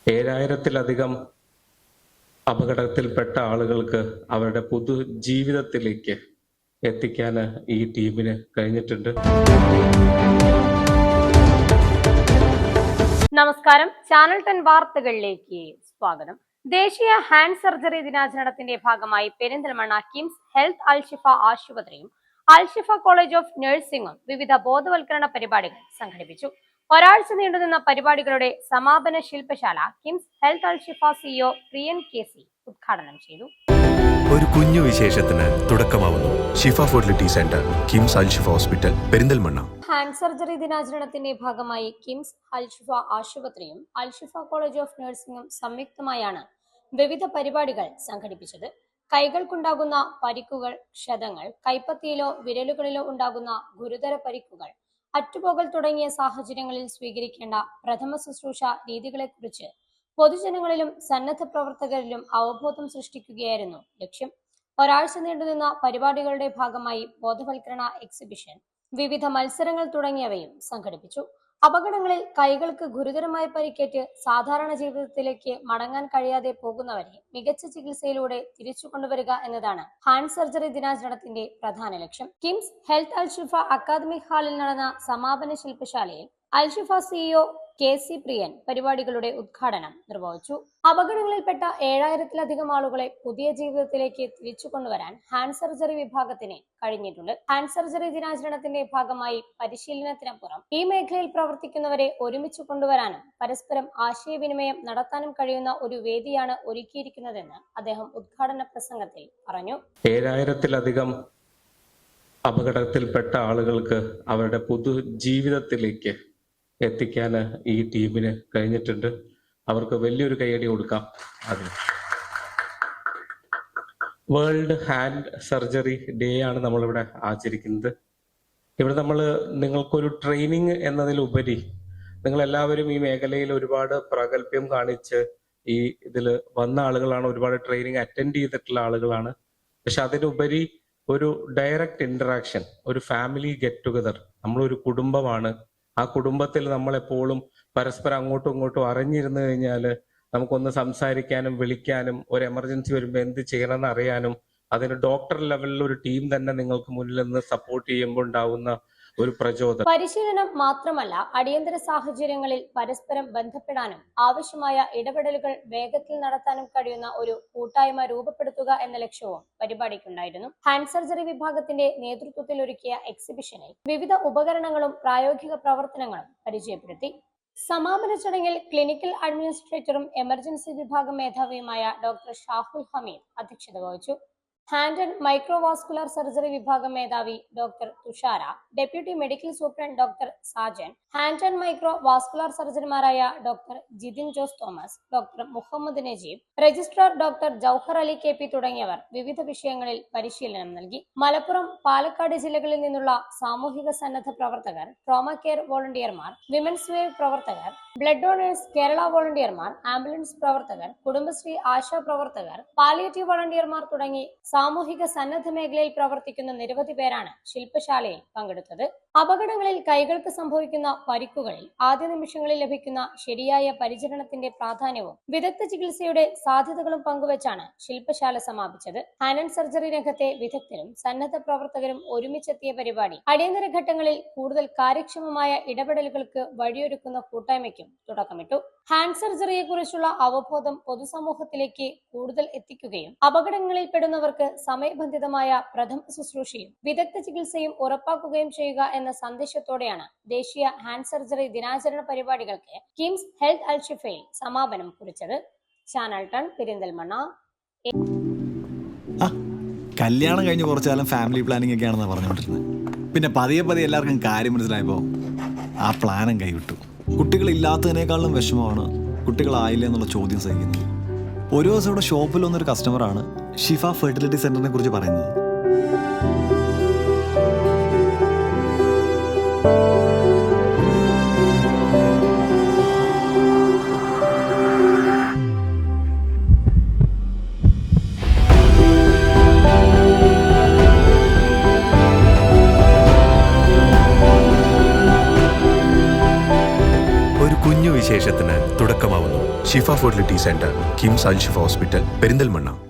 7000-ത്തിലധികം അപകടത്തിൽപ്പെട്ട ആളുകൾക്ക് അവരുടെ പൊതുജീവിതത്തിലേക്ക് എത്തിക്കാൻ ഈ ടീമിന് കഴിഞ്ഞിട്ടുണ്ട്. നമസ്കാരം, ചാനൽ 10 വാർത്തകളിലേക്ക് സ്വാഗതം. ദേശീയ ഹാൻഡ് സർജറി ദിനാചരണത്തിന്റെ ഭാഗമായി പെരിന്തൽമണ്ണ കിംസ് ഹെൽത്ത് അൽഷിഫ ആശുപത്രിയും അൽഷിഫ കോളേജ് ഓഫ് നഴ്സിംഗും വിവിധ ബോധവൽക്കരണ പരിപാടികൾ സംഘടിപ്പിച്ചു. ഒരാഴ്ച നീണ്ടുനിന്ന പരിപാടികളുടെ സമാപന ശില്പശാല KIMS health Al Shifa CEO Priyan KC ഉദ്ഘാടനം ചെയ്തു. ഒരു കുഞ്ഞു വിശേഷത്തിന് തുടക്കമാവുന്നു. Shifa fertility centre, KIMS Al Shifa hospital, Perinthalmanna. Hand surgery ദിനാചരണത്തിന്റെ ഭാഗമായി കിംസ് അൽഷിഫ ആശുപത്രിയും അൽഷിഫ കോളേജ് ഓഫ് നഴ്സിംഗും സംയുക്തമായാണ് വിവിധ പരിപാടികൾ സംഘടിപ്പിച്ചത്. കൈകൾക്കുണ്ടാകുന്ന പരിക്കുകൾ, ക്ഷതങ്ങൾ, കൈപ്പത്തിയിലോ വിരലുകളിലോ ഉണ്ടാകുന്ന ഗുരുതര പരിക്കുകൾ, അറ്റുപോകൽ തുടങ്ങിയ സാഹചര്യങ്ങളിൽ സ്വീകരിക്കേണ്ട പ്രഥമ ശുശ്രൂഷ രീതികളെക്കുറിച്ച് പൊതുജനങ്ങളിലും സന്നദ്ധ പ്രവർത്തകരിലും അവബോധം സൃഷ്ടിക്കുകയായിരുന്നു ലക്ഷ്യം. ഒരാഴ്ച നീണ്ടുനിന്ന പരിപാടികളുടെ ഭാഗമായി ബോധവൽക്കരണ എക്സിബിഷൻ, വിവിധ മത്സരങ്ങൾ തുടങ്ങിയവയും സംഘടിപ്പിച്ചു. അപകടങ്ങളിൽ കൈകൾക്ക് ഗുരുതരമായി പരിക്കേറ്റ് സാധാരണ ജീവിതത്തിലേക്ക് മടങ്ങാൻ കഴിയാതെ പോകുന്നവരെ മികച്ച ചികിത്സയിലൂടെ തിരിച്ചു കൊണ്ടുവരിക എന്നതാണ് ഹാൻഡ് സർജറി ദിനാചരണത്തിന്റെ പ്രധാന ലക്ഷ്യം. കിംസ് ഹെൽത്ത് അൽഷിഫ അക്കാദമിക് ഹാളിൽ നടന്ന സമാപന ശില്പശാലയിൽ അൽഷിഫ സിഇഒ KC പ്രിയൻ പരിപാടികളുടെ ഉദ്ഘാടനം നിർവഹിച്ചു. അപകടങ്ങളിൽപ്പെട്ട 7000-ത്തിലധികം ആളുകളെ പുതിയ ജീവിതത്തിലേക്ക് തിരിച്ചു കൊണ്ടുവരാൻ ഹാൻഡ് സർജറി വിഭാഗത്തിന് കഴിഞ്ഞിട്ടുണ്ട്. ഹാൻഡ് സർജറി ദിനാചരണത്തിന്റെ ഭാഗമായി പരിശീലനത്തിനപ്പുറം ഈ മേഖലയിൽ പ്രവർത്തിക്കുന്നവരെ ഒരുമിച്ച് കൊണ്ടുവരാനും പരസ്പരം ആശയവിനിമയം നടത്താനും കഴിയുന്ന ഒരു വേദിയാണ് ഒരുക്കിയിരിക്കുന്നതെന്ന് അദ്ദേഹം ഉദ്ഘാടന പ്രസംഗത്തിൽ പറഞ്ഞു. 7000-ത്തിലധികം അപകടത്തിൽപ്പെട്ട ആളുകൾക്ക് അവരുടെ പൊതുജീവിതത്തിലേക്ക് എത്തിക്കാൻ ഈ ടീമിന് കഴിഞ്ഞിട്ടുണ്ട്. അവർക്ക് വലിയൊരു കൈയടി കൊടുക്കാം. ആദ്യം വേൾഡ് ഹാൻഡ് സർജറി ഡേ ആണ് നമ്മളിവിടെ ആചരിക്കുന്നത്. ഇവിടെ നിങ്ങൾക്കൊരു ട്രെയിനിങ് എന്നതിലുപരി നിങ്ങളെല്ലാവരും ഈ മേഖലയിൽ ഒരുപാട് പ്രാഗൽഭ്യം കാണിച്ച് ഈ ഇതിൽ വന്ന ആളുകളാണ്, ഒരുപാട് ട്രെയിനിങ് അറ്റൻഡ് ചെയ്തിട്ടുള്ള ആളുകളാണ്. പക്ഷെ അതിനുപരി ഒരു ഡയറക്റ്റ് ഇന്ററാക്ഷൻ, ഒരു ഫാമിലി ഗെറ്റ് ടുഗദർ, നമ്മളൊരു കുടുംബമാണ്. ആ കുടുംബത്തിൽ നമ്മളെപ്പോഴും പരസ്പരം അങ്ങോട്ടും ഇങ്ങോട്ടും അറിഞ്ഞിരുന്നു കഴിഞ്ഞാൽ നമുക്കൊന്ന് സംസാരിക്കാനും വിളിക്കാനും ഒരു എമർജൻസി വരുമ്പോൾ എന്ത് ചെയ്യണമെന്ന് അറിയാനും അതിന് ഡോക്ടർ ലെവലിൽ ഒരു ടീം തന്നെ നിങ്ങൾക്ക് മുന്നിൽ നിന്ന് സപ്പോർട്ട് ചെയ്യുമ്പോൾ ഉണ്ടാവുന്ന ഒരു പ്രചോദനം. പരിശീലനം മാത്രമല്ല, അടിയന്തര സാഹചര്യങ്ങളിൽ പരസ്പരം ബന്ധപ്പെടാനും ആവശ്യമായ ഇടപെടലുകൾ വേഗത്തിൽ നടത്താനും കഴിയുന്ന ഒരു കൂട്ടായ്മ രൂപപ്പെടുത്തുക എന്ന ലക്ഷ്യവും പരിപാടിക്കുണ്ടായിരുന്നു. ഹാൻഡ് സർജറി വിഭാഗത്തിന്റെ നേതൃത്വത്തിൽ ഒരുക്കിയ എക്സിബിഷനിൽ വിവിധ ഉപകരണങ്ങളും പ്രായോഗിക പ്രവർത്തനങ്ങളും പരിചയപ്പെടുത്തി. സമാപന ചടങ്ങിൽ ക്ലിനിക്കൽ അഡ്മിനിസ്ട്രേറ്ററും എമർജൻസി വിഭാഗം മേധാവിയുമായ ഡോക്ടർ ഷാഹുൽ ഹമീദ് അധ്യക്ഷത വഹിച്ചു. ഹാൻഡ് ആൻഡ് മൈക്രോവാസ്കുലർ സർജറി വിഭാഗം മേധാവി doctor Thushara, deputy medical superintendent doctor Sajan, hand and micro vascular സർജൻമാരായ doctor Jithin Jose Thomas, doctor Muhammad Najeeb, registrar doctor Jouhar Ali KP തുടങ്ങിയവർ വിവിധ വിഷയങ്ങളിൽ പരിശീലനം നൽകി. മലപ്പുറം, പാലക്കാട് ജില്ലകളിൽ നിന്നുള്ള സാമൂഹിക സന്നദ്ധ പ്രവർത്തകർ, ട്രോമ കെയർ വോളണ്ടിയർമാർ, വിമൻസ് വേവ് പ്രവർത്തകർ, ബ്ലഡ് ഡോണേഴ്സ് കേരള വോളണ്ടിയർമാർ, ആംബുലൻസ് പ്രവർത്തകർ, കുടുംബശ്രീ ആശാ പ്രവർത്തകർ, പാലിയേറ്റീവ് വോളണ്ടിയർമാർ തുടങ്ങി സാമൂഹിക സന്നദ്ധ മേഖലയിൽ പ്രവർത്തിക്കുന്ന നിരവധി പേരാണ് ശില്പശാലയിൽ പങ്കെടുത്തത്. അപകടങ്ങളിൽ കൈകൾക്ക് സംഭവിക്കുന്ന പരിക്കുകളിൽ ആദ്യ നിമിഷങ്ങളിൽ ലഭിക്കുന്ന ശരിയായ പരിചരണത്തിന്റെ പ്രാധാന്യവും വിദഗ്ധ ചികിത്സയുടെ സാധ്യതകളും പങ്കുവച്ചാണ് ശില്പശാല സമാപിച്ചത്. ഹാൻഡ് ആൻഡ് സർജറി രംഗത്തെ വിദഗ്ധരും സന്നദ്ധ പ്രവർത്തകരും ഒരുമിച്ചെത്തിയ പരിപാടി അടിയന്തര ഘട്ടങ്ങളിൽ കൂടുതൽ കാര്യക്ഷമമായ ഇടപെടലുകൾക്ക് വഴിയൊരുക്കുന്ന കൂട്ടായ്മയ്ക്കും തുടക്കമിട്ടു. ഹാൻഡ് സർജറിയെ കുറിച്ചുള്ള അവബോധം പൊതുസമൂഹത്തിലേക്ക് കൂടുതൽ എത്തിക്കുകയും അപകടങ്ങളിൽ പെടുന്നവർക്ക് സമയബന്ധിതമായ പ്രഥമ ശുശ്രൂഷയും വിദഗ്ധ ചികിത്സയും ഉറപ്പാക്കുകയും ചെയ്യുക എന്ന സന്ദേശത്തോടെയാണ് ദേശീയ ഹാൻഡ് സർജറി ദിനാചരണ പരിപാടികൾക്ക് കിംസ് ഹെൽത്ത് അൽഷിഫയിൽ സമാപനം കുറിച്ചത്. ചാനൽ 10 പെരിന്തൽമണ്ണ. കല്യാണം കഴിഞ്ഞ് കുറച്ചു കാലം ഫാമിലി പ്ലാനിംഗ് ഒക്കെ ആണെന്നാണ് പറഞ്ഞുകൊണ്ടിരുന്നത്. പിന്നെ പതിയെ എല്ലാവർക്കും കാര്യം മനസ്സിലായപ്പോൾ ആ പ്ലാനും കൈവിട്ടു. കുട്ടികളില്ലാത്തതിനേക്കാളും വിഷമമാണ് കുട്ടികളായില്ല എന്നുള്ള ചോദ്യം സഹിക്കുന്നത്. ഒരു ദിവസം ഇവിടെ ഷോപ്പിൽ വന്നൊരു കസ്റ്റമറാണ് ഷിഫ ഫെർട്ടിലിറ്റി സെന്ററിനെ കുറിച്ച് പറയുന്നത്. വിശേഷത്തിന് തുടക്കമാവുന്നു. ഷിഫ ഫെർട്ടിലിറ്റി സെന്റർ, കിംസ് അൽ ഷിഫ ഹോസ്പിറ്റൽ, പെരിന്തൽമണ്ണ.